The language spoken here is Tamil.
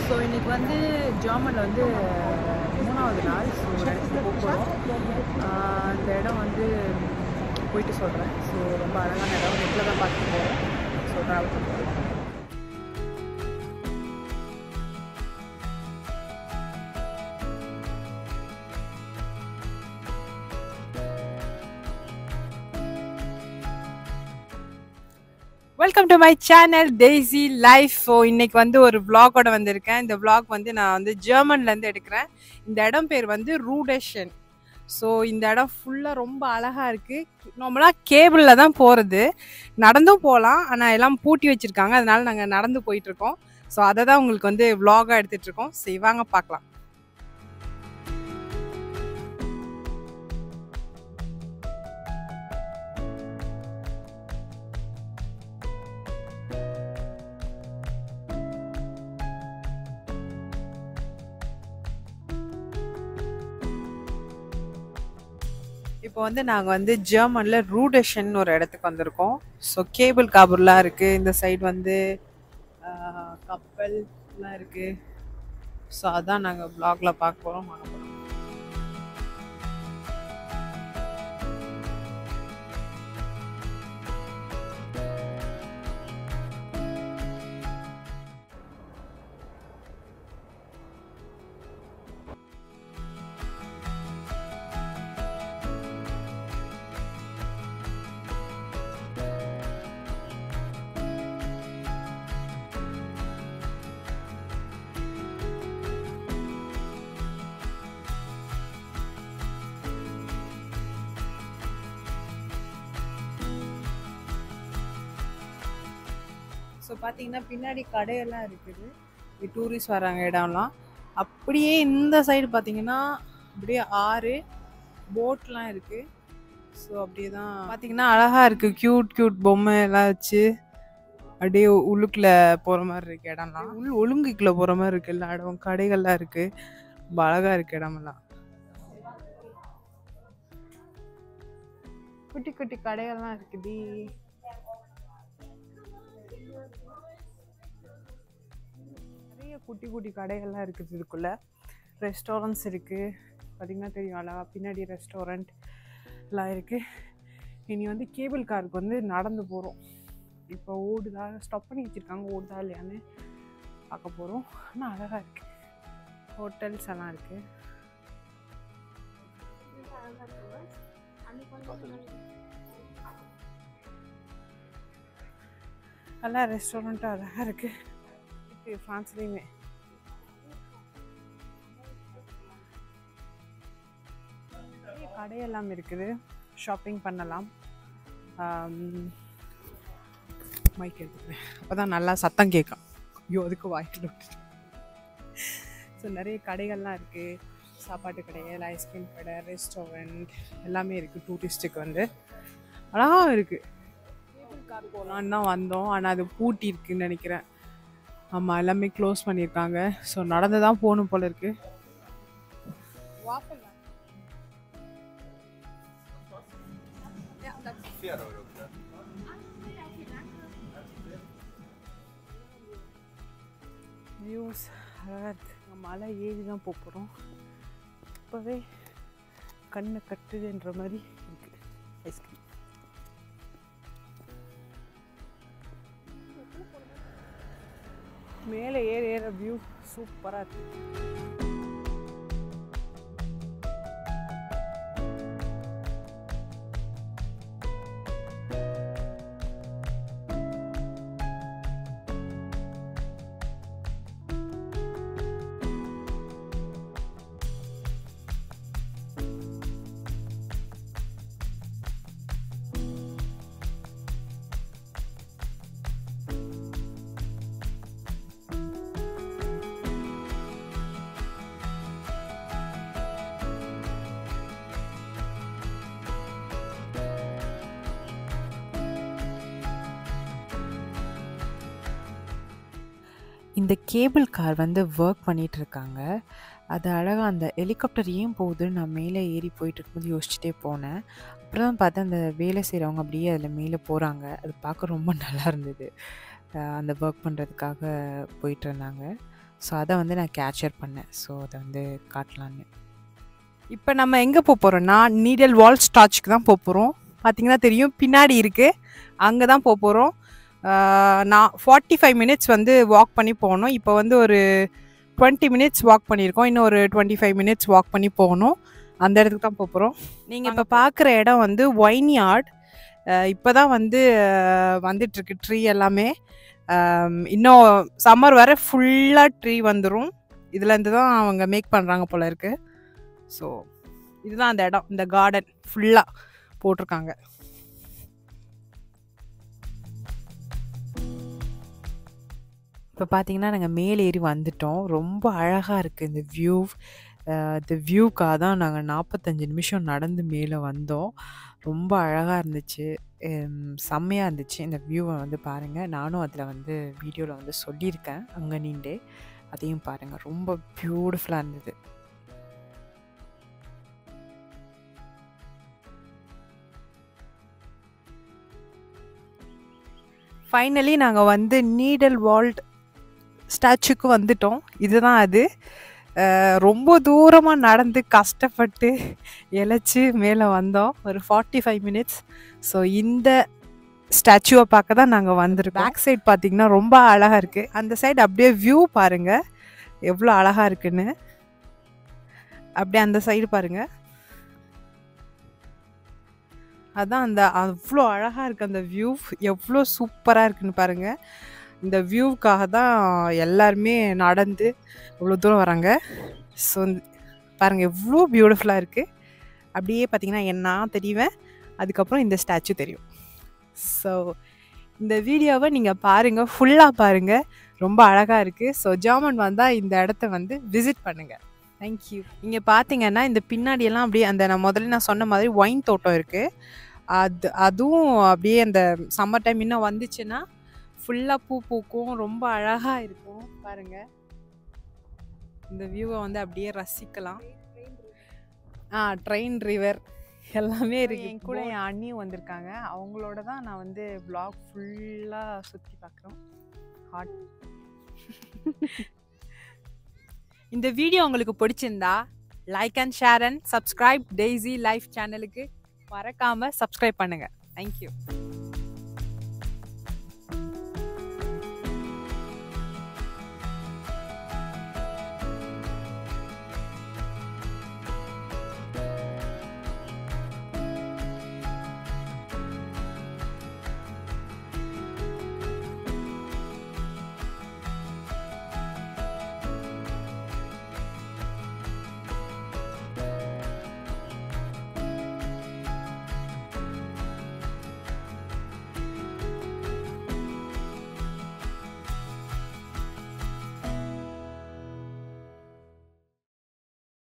ஸோ இன்றைக்கி வந்து ஜெர்மனில் வந்து 3வது நாள். ஸோ ஒரு இடத்துக்கு போகிறோம். அந்த இடம் வந்து போயிட்டு சொல்கிறேன். ஸோ ரொம்ப அழகான இடம், நெட்டில் தான் பார்த்துட்டு போகிறோம். ஸோ ட்ராவல் பண்ணுறோம். Welcome to my channel daisy life. So இன்னைக்கு வந்து ஒரு vlog-ஓட வந்திருக்கேன். இந்த vlog வந்து நான் வந்து ஜெர்மன்லேருந்து எடுக்கிறேன். இந்த இடம் பேர் வந்து ரூடெஷன். ஸோ இந்த இடம் ஃபுல்லாக ரொம்ப அழகாக இருக்குது. நார்மலாக கேபிளில் தான் போகிறது, நடந்தும் போகலாம். ஆனால் எல்லாம் பூட்டி வச்சுருக்காங்க, அதனால நாங்கள் நடந்து போயிட்டுருக்கோம். ஸோ அதை தான் உங்களுக்கு வந்து vlog-ஆக எடுத்துகிட்ருக்கோம். சரி வாங்க பார்க்கலாம். இப்போ வந்து நாங்கள் வந்து ஜெர்மனில் ரூடெஷன் ஒரு இடத்துக்கு வந்திருக்கோம். ஸோ கேபிள் காபூர்லாம் இருக்குது. இந்த சைடு வந்து கப்பல்லாம் இருக்குது. ஸோ அதான் நாங்கள் vlog-ல பார்க்க போகிறோம். வாங்க போகிறோம். ஸோ பார்த்தீங்கன்னா பின்னாடி கடையெல்லாம் இருக்குது. இது டூரிஸ்ட் வராங்க இடம்லாம். அப்படியே இந்த சைடு பார்த்தீங்கன்னா அப்படியே ஆறு, போட்லாம் இருக்குது. ஸோ அப்படியே தான் பார்த்தீங்கன்னா அழகாக இருக்குது. க்யூட் பொம்மை எல்லாம் வச்சு அப்படியே உள்ளுக்குள்ளே போகிற மாதிரி இருக்குது இடம்லாம். ஒழுங்குக்குள்ளே போகிற மாதிரி இருக்குது. எல்லா இடம் கடைகள்லாம் இருக்குது. ரொம்ப அழகாக இருக்குது இடமெல்லாம். குட்டி குட்டி கடைகள்லாம் இருக்குது. நிறைய குட்டி குட்டி கடைகள்லாம் இருக்குது. இதுக்குள்ளே ரெஸ்டாரண்ட்ஸ் இருக்குது. பார்த்திங்கன்னா தெரியும் அழகா பின்னாடி ரெஸ்டாரண்ட் எல்லாம் இருக்குது. இனி வந்து கேபிள் காருக்கு வந்து நடந்து போகிறோம். இப்போ ஓடுதா, ஸ்டாப் பண்ணி வச்சுருக்காங்க, ஓடுதா இல்லையான்னு பார்க்க போகிறோம். ஆனால் அழகாக இருக்குது. ஹோட்டல்ஸ் எல்லாம் இருக்குது. நல்லா ரெஸ்டாரண்ட்டும் அழகாக இருக்குது. ஃப்ரான்ஸ்லேயுமே கடையெல்லாம் இருக்குது. ஷாப்பிங் பண்ணலாம். மைக் எடுத்துக்கிறேன், அப்போ தான் நல்லா சத்தம் கேட்கும். ஐயோ அதுக்கு வாய்க்கில் விட்டுட்டு. ஸோ நிறைய கடைகள்லாம் இருக்குது. சாப்பாட்டு கடைகள், ஐஸ்கிரீம் கடை, ரெஸ்டாரண்ட் எல்லாமே இருக்குது. டூரிஸ்ட்டுக்கு வந்து அழகாக இருக்குது. கேபிள் கார் போகலான்னு தான் வந்தோம், ஆனால் அது பூட்டி இருக்குன்னு நினைக்கிறேன். ஆமாம், எல்லாமே க்ளோஸ் பண்ணியிருக்காங்க. ஸோ நடந்து தான் போகணும் போல இருக்கு. வியூஸ் அழகாக இருக்குது. மலை ஏறி தான் போகிறோம். இப்போவே கண்ணை கட்டுதுன்ற மாதிரி இருக்குது. ஐஸ்கிரீம் மேலே ஏற வியூ சூப்பராக இருக்குது. இந்த கேபிள் கார் வந்து ஒர்க் பண்ணிகிட்ருக்காங்க. அது அழகாக அந்த ஹெலிகாப்டர் ஏன் போகுதுன்னு நான் மேலே ஏறி போயிட்டு இருக்கும்போது யோசிச்சுட்டே போனேன். அப்புறம் தான் பார்த்தா அந்த வேலை செய்கிறவங்க அப்படியே அதில் மேலே போகிறாங்க. அது பார்க்க ரொம்ப நல்லா இருந்தது. அந்த ஒர்க் பண்ணுறதுக்காக போயிட்டுருந்தாங்க. ஸோ அதை வந்து நான் கேப்சர் பண்ணேன். ஸோ அதை வந்து காட்டலான்னு. இப்போ நம்ம எங்கே போகிறோம்னா நீடல் வால் ஸ்டாச்சுக்கு தான் போகிறோம். பார்த்திங்கன்னா தெரியும், பின்னாடி இருக்குது, அங்கே தான் போகிறோம். நான் 45 மினிட்ஸ் வந்து வாக் பண்ணி போகணும். இப்போ வந்து ஒரு 20 மினிட்ஸ் வாக் பண்ணியிருக்கோம். இன்னும் ஒரு 25 மினிட்ஸ் வாக் பண்ணி போகணும். அந்த இடத்துக்கு தான் போகிறோம். நீங்கள் இப்போ பார்க்குற இடம் வந்து வைன்யார்ட். இப்போ தான் வந்து வந்துட்டுருக்கு ட்ரீ எல்லாமே. இன்னும் சம்மர் வர ஃபுல்லாக ட்ரீ வந்துடும். இதுலேருந்து தான் அவங்க மேக் பண்ணுறாங்க போல இருக்குது. ஸோ இதுதான் அந்த இடம், இந்த கார்டன் ஃபுல்லாக போட்டிருக்காங்க. இப்போ பார்த்தீங்கன்னா நாங்கள் மேலே ஏறி வந்துட்டோம். ரொம்ப அழகாக இருக்குது இந்த வியூ. இந்த வியூக்காக தான் நாங்கள் 45 நிமிஷம் நடந்து மேலே வந்தோம். ரொம்ப அழகாக இருந்துச்சு, செம்மையாக இருந்துச்சு. இந்த வியூவை வந்து பாருங்கள். நானும் அதில் வந்து வீடியோவில் வந்து சொல்லியிருக்கேன், அங்கே நின்று அதையும் பாருங்கள். ரொம்ப பியூட்டிஃபுல்லாக இருந்தது. ஃபைனலி நாங்கள் வந்து நீடல் வால்ட் ஸ்டாச்சுக்கு வந்துட்டோம். இதுதான் அது. ரொம்ப தூரமாக நடந்து கஷ்டப்பட்டு இழைச்சி மேலே வந்தோம். ஒரு 45 மினிட்ஸ். ஸோ இந்த ஸ்டாச்சுவை பார்க்க தான் நாங்கள் வந்திருக்கோம். பேக் சைட் பார்த்திங்கன்னா ரொம்ப அழகாக இருக்குது. அந்த சைடு அப்படியே வியூ பாருங்கள் எவ்வளோ அழகாக இருக்குன்னு. அப்படியே அந்த சைடு பாருங்கள், அதான் அந்த அவ்வளோ அழகாக இருக்குது அந்த வியூ. எவ்வளோ சூப்பராக இருக்குன்னு பாருங்கள். இந்த வியூவுக்காக தான் எல்லாருமே நடந்து இவ்வளோ தூரம் வராங்க. ஸோ பாருங்கள் எவ்வளோ பியூட்டிஃபுல்லாக இருக்குது. அப்படியே பார்த்திங்கன்னா நான் தெரிவேன், அதுக்கப்புறம் இந்த ஸ்டாச்சு தெரியும். ஸோ இந்த வீடியோவை நீங்கள் பாருங்கள், ஃபுல்லாக பாருங்கள், ரொம்ப அழகாக இருக்குது. ஸோ ஜெர்மன் வந்தால் இந்த இடத்த வந்து விசிட் பண்ணுங்கள். தேங்க்யூ. இங்கே பார்த்தீங்கன்னா இந்த பின்னாடியெல்லாம் அப்படியே அந்த நான் சொன்ன மாதிரி ஒயின் தோட்டம் இருக்குது. அதுவும் அப்படியே அந்த சம்மர் டைம் இன்னும் வந்துச்சுன்னா ஃபுல்லாக பூ பூக்கும், ரொம்ப அழகாக இருக்கும். பாருங்கள், இந்த வியூவை வந்து அப்படியே ரசிக்கலாம். ட்ரெயின் ரிவர் எல்லாமே இருக்குது. என் கூட என் அண்ணியும் வந்திருக்காங்க. அவங்களோட தான் நான் வந்து vlog ஃபுல்லாக சுற்றி பார்க்குறோம். ஹாட். இந்த வீடியோ உங்களுக்கு பிடிச்சிருந்தா like and share and subscribe daisy life சேனலுக்கு மறக்காமல் சப்ஸ்கிரைப் பண்ணுங்கள். தேங்க்யூ.